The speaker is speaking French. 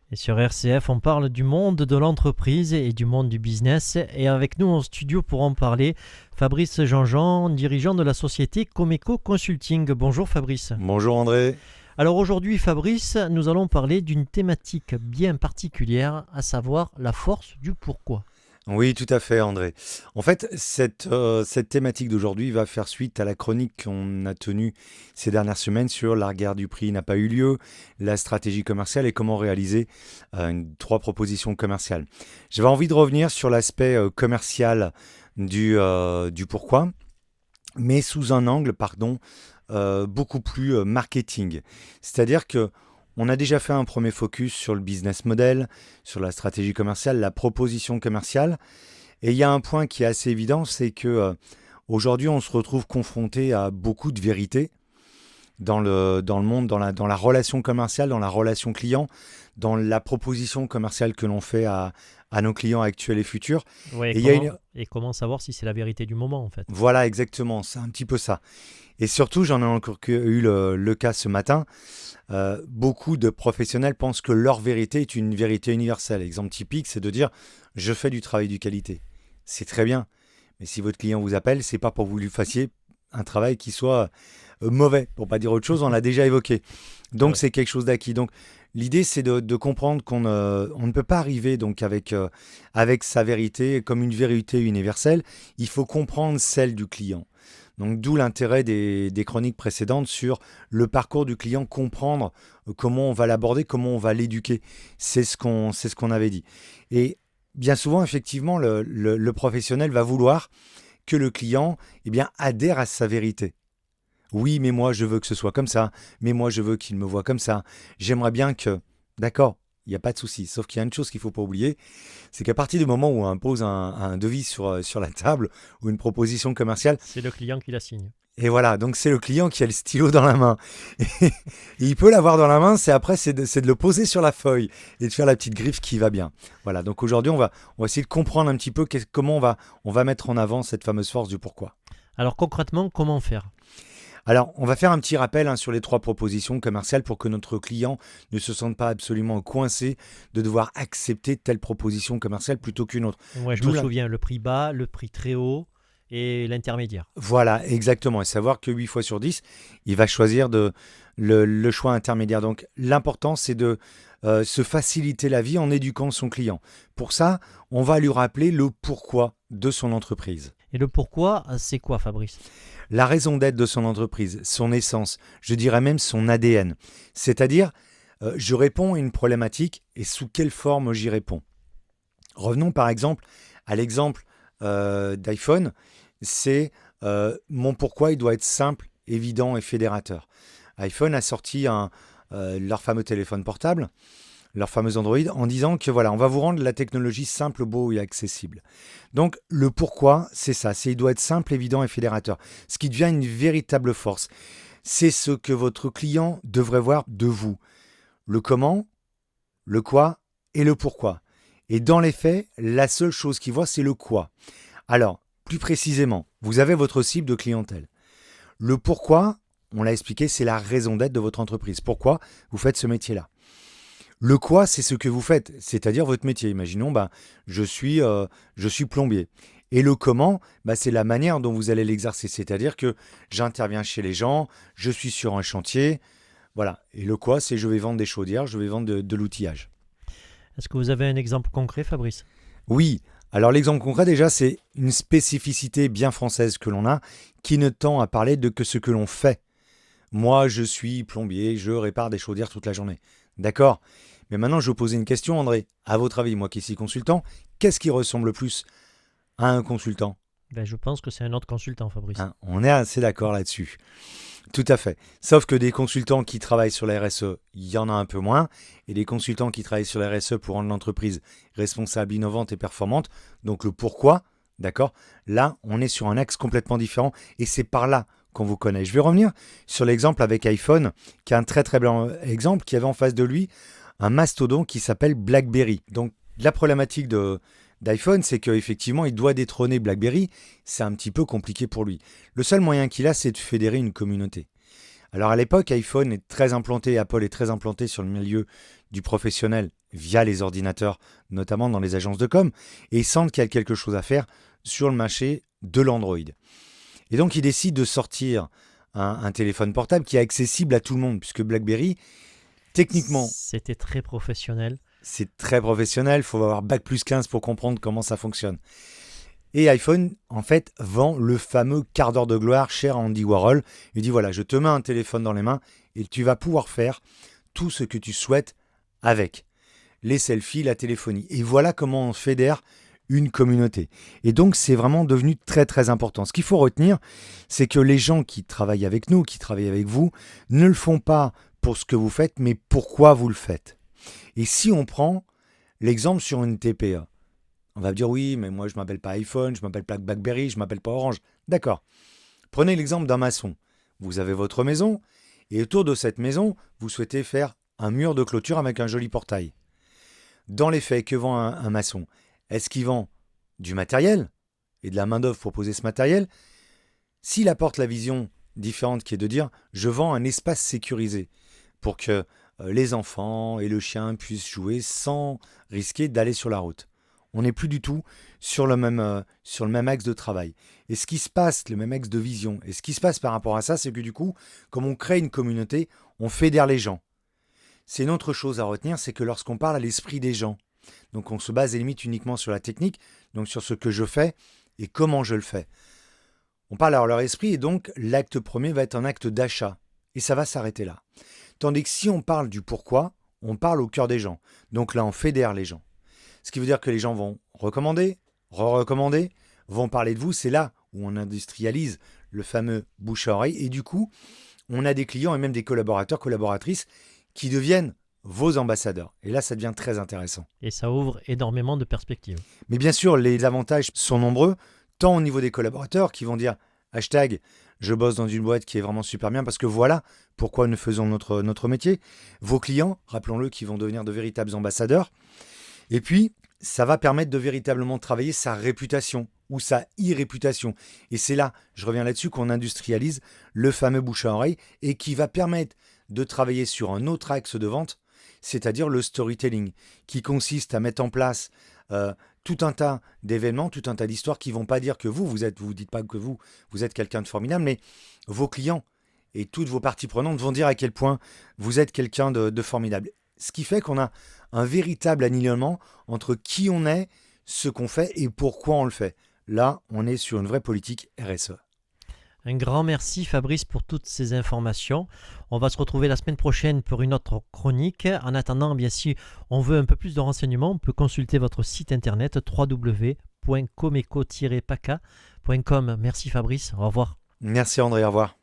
Et sur RCF, on parle du monde de l'entreprise et du monde du business. Et avec nous en studio pour en parler, Fabrice Jean-Jean, dirigeant de la société Comeco Consulting. Bonjour Fabrice. Bonjour André. Alors aujourd'hui Fabrice, nous allons parler d'une thématique bien particulière, à savoir la force du pourquoi. Oui, tout à fait André. En fait, cette thématique d'aujourd'hui va faire suite à la chronique qu'on a tenue ces dernières semaines sur la guerre du prix n'a pas eu lieu, la stratégie commerciale et comment réaliser trois propositions commerciales. J'avais envie de revenir sur l'aspect commercial du pourquoi, mais sous un angle, beaucoup plus marketing. C'est-à-dire que on a déjà fait un premier focus sur le business model, sur la stratégie commerciale, la proposition commerciale. Et il y a un point qui est assez évident, c'est que aujourd'hui, on se retrouve confronté à beaucoup de vérités dans le monde, dans la relation commerciale, dans la relation client, dans la proposition commerciale que l'on fait à nos clients actuels et futurs. Ouais, Et il y a une... et comment savoir si c'est la vérité du moment en fait. Voilà, exactement, c'est un petit peu ça. Et surtout, j'en ai encore eu le cas ce matin. Beaucoup de professionnels pensent que leur vérité est une vérité universelle. Exemple typique, c'est de dire je fais du travail de qualité. C'est très bien, mais si votre client vous appelle, c'est pas pour que vous lui fassiez un travail qui soit mauvais, pour pas dire autre chose. On l'a déjà évoqué. C'est Donc vrai. c'est quelque chose d'acquis. Donc l'idée, c'est de comprendre on ne peut pas arriver donc avec sa vérité comme une vérité universelle. Il faut comprendre celle du client. Donc d'où l'intérêt des chroniques précédentes sur le parcours du client, comprendre comment on va l'aborder, comment on va l'éduquer. C'est ce qu'on avait dit. Et bien souvent, effectivement, le professionnel va vouloir que le client adhère à sa vérité. Oui, mais moi, je veux que ce soit comme ça. Mais moi, je veux qu'il me voie comme ça. J'aimerais bien que... D'accord, il n'y a pas de souci. Sauf qu'il y a une chose qu'il ne faut pas oublier, c'est qu'à partir du moment où on impose un devis sur la table ou une proposition commerciale, C'est le client qui la signe. et voilà, donc c'est le client qui a le stylo dans la main. Et il peut l'avoir dans la main, c'est de le poser sur la feuille et de faire la petite griffe qui va bien. Voilà, donc aujourd'hui, on va essayer de comprendre un petit peu comment on va mettre en avant cette fameuse force du pourquoi. Alors concrètement, comment faire? Alors, on va faire un petit rappel sur les trois propositions commerciales pour que notre client ne se sente pas absolument coincé de devoir accepter telle proposition commerciale plutôt qu'une autre. Ouais, je me D'où la... souviens, le prix bas, le prix très haut et l'intermédiaire. Voilà, exactement. Et savoir que 8 fois sur 10, il va choisir le choix intermédiaire. Donc, l'important, c'est de se faciliter la vie en éduquant son client. Pour ça, on va lui rappeler le pourquoi de son entreprise. Et le pourquoi, c'est quoi Fabrice? La raison d'être de son entreprise, son essence, je dirais même son ADN. C'est-à-dire, je réponds à une problématique et sous quelle forme j'y réponds. Revenons par exemple à l'exemple d'iPhone. C'est mon pourquoi il doit être simple, évident et fédérateur. iPhone a sorti leur fameux téléphone portable, leur fameux Android, en disant que voilà, on va vous rendre la technologie simple, beau et accessible. Donc le pourquoi, c'est ça, il doit être simple, évident et fédérateur. Ce qui devient une véritable force. C'est ce que votre client devrait voir de vous. Le comment, le quoi et le pourquoi. Et dans les faits, la seule chose qu'il voit, c'est le quoi. Alors, plus précisément, vous avez votre cible de clientèle. Le pourquoi, on l'a expliqué, c'est la raison d'être de votre entreprise. Pourquoi vous faites ce métier-là? Le quoi, c'est ce que vous faites, c'est-à-dire votre métier. Imaginons, je suis plombier. Et le comment, c'est la manière dont vous allez l'exercer. C'est-à-dire que j'interviens chez les gens, je suis sur un chantier. Voilà. Et le quoi, c'est je vais vendre des chaudières, je vais vendre de l'outillage. Est-ce que vous avez un exemple concret Fabrice? Oui. Alors l'exemple concret déjà, c'est une spécificité bien française que l'on a, qui ne tend à parler de que ce que l'on fait. Moi, je suis plombier, je répare des chaudières toute la journée. D'accord? Mais maintenant, je vais vous poser une question, André. À votre avis, moi qui suis consultant, qu'est-ce qui ressemble le plus à un consultant? Je pense que c'est un autre consultant Fabrice. Hein, on est assez d'accord là-dessus. Tout à fait. Sauf que des consultants qui travaillent sur la RSE, il y en a un peu moins. Et des consultants qui travaillent sur la RSE pour rendre l'entreprise responsable, innovante et performante. Donc le pourquoi, d'accord? Là, on est sur un axe complètement différent. Et c'est par là qu'on vous connaît. Je vais revenir sur l'exemple avec iPhone, qui est un très très bel exemple, qui avait en face de lui un mastodon qui s'appelle BlackBerry. Donc la problématique d'iPhone, c'est qu'effectivement, il doit détrôner BlackBerry. C'est un petit peu compliqué pour lui. Le seul moyen qu'il a, c'est de fédérer une communauté. Alors à l'époque, iPhone est très implanté, Apple est très implanté sur le milieu du professionnel via les ordinateurs, notamment dans les agences de com, et ils sentent qu'il y a quelque chose à faire sur le marché de l'Android. Et donc ils décident de sortir un téléphone portable qui est accessible à tout le monde, puisque BlackBerry, techniquement, C'était très professionnel. c'est très professionnel, il faut avoir Bac+15 pour comprendre comment ça fonctionne. Et iPhone, en fait, vend le fameux quart d'heure de gloire cher à Andy Warhol. Il dit voilà, je te mets un téléphone dans les mains et tu vas pouvoir faire tout ce que tu souhaites avec. Les selfies, la téléphonie. Et voilà comment on fédère une communauté. Et donc, c'est vraiment devenu très, très important. Ce qu'il faut retenir, c'est que les gens qui travaillent avec nous, qui travaillent avec vous, ne le font pas pour ce que vous faites, mais pourquoi vous le faites. Et si on prend l'exemple sur une TPE, on va me dire oui, mais moi je m'appelle pas iPhone, je m'appelle pas BlackBerry, je m'appelle pas Orange. D'accord. Prenez l'exemple d'un maçon. Vous avez votre maison et autour de cette maison, vous souhaitez faire un mur de clôture avec un joli portail. Dans les faits, que vend un maçon? Est-ce qu'il vend du matériel et de la main-d'œuvre pour poser ce matériel? S'il apporte la vision différente qui est de dire je vends un espace sécurisé pour que les enfants et le chien puissent jouer sans risquer d'aller sur la route. On n'est plus du tout sur le même axe de travail. Et ce qui se passe, le même axe de vision, et ce qui se passe par rapport à ça, c'est que du coup, comme on crée une communauté, on fédère les gens. C'est une autre chose à retenir, c'est que lorsqu'on parle à l'esprit des gens, donc on se base et limite uniquement sur la technique, donc sur ce que je fais et comment je le fais. On parle à leur esprit et donc l'acte premier va être un acte d'achat. Et ça va s'arrêter là. Tandis que si on parle du pourquoi, on parle au cœur des gens. Donc là, on fédère les gens. Ce qui veut dire que les gens vont recommander, re-recommander, vont parler de vous. C'est là où on industrialise le fameux bouche à oreille. Et du coup, on a des clients et même des collaborateurs, collaboratrices qui deviennent vos ambassadeurs. Et là, ça devient très intéressant. Et ça ouvre énormément de perspectives. Mais bien sûr, les avantages sont nombreux, tant au niveau des collaborateurs qui vont dire hashtag je bosse dans une boîte qui est vraiment super bien parce que voilà pourquoi nous faisons notre métier. Vos clients, rappelons-le, qui vont devenir de véritables ambassadeurs. Et puis, ça va permettre de véritablement travailler sa réputation ou sa irréputation. Et c'est là, je reviens là-dessus, qu'on industrialise le fameux bouche à oreille et qui va permettre de travailler sur un autre axe de vente, c'est-à-dire le storytelling, qui consiste à mettre en place tout un tas d'événements, tout un tas d'histoires qui ne vont pas dire que vous dites pas que vous êtes quelqu'un de formidable, mais vos clients et toutes vos parties prenantes vont dire à quel point vous êtes quelqu'un de formidable. Ce qui fait qu'on a un véritable alignement entre qui on est, ce qu'on fait et pourquoi on le fait. Là, on est sur une vraie politique RSE. Un grand merci Fabrice pour toutes ces informations. On va se retrouver la semaine prochaine pour une autre chronique. En attendant, bien si on veut un peu plus de renseignements, on peut consulter votre site internet www.comeco-paca.com. Merci Fabrice, au revoir. Merci André, au revoir.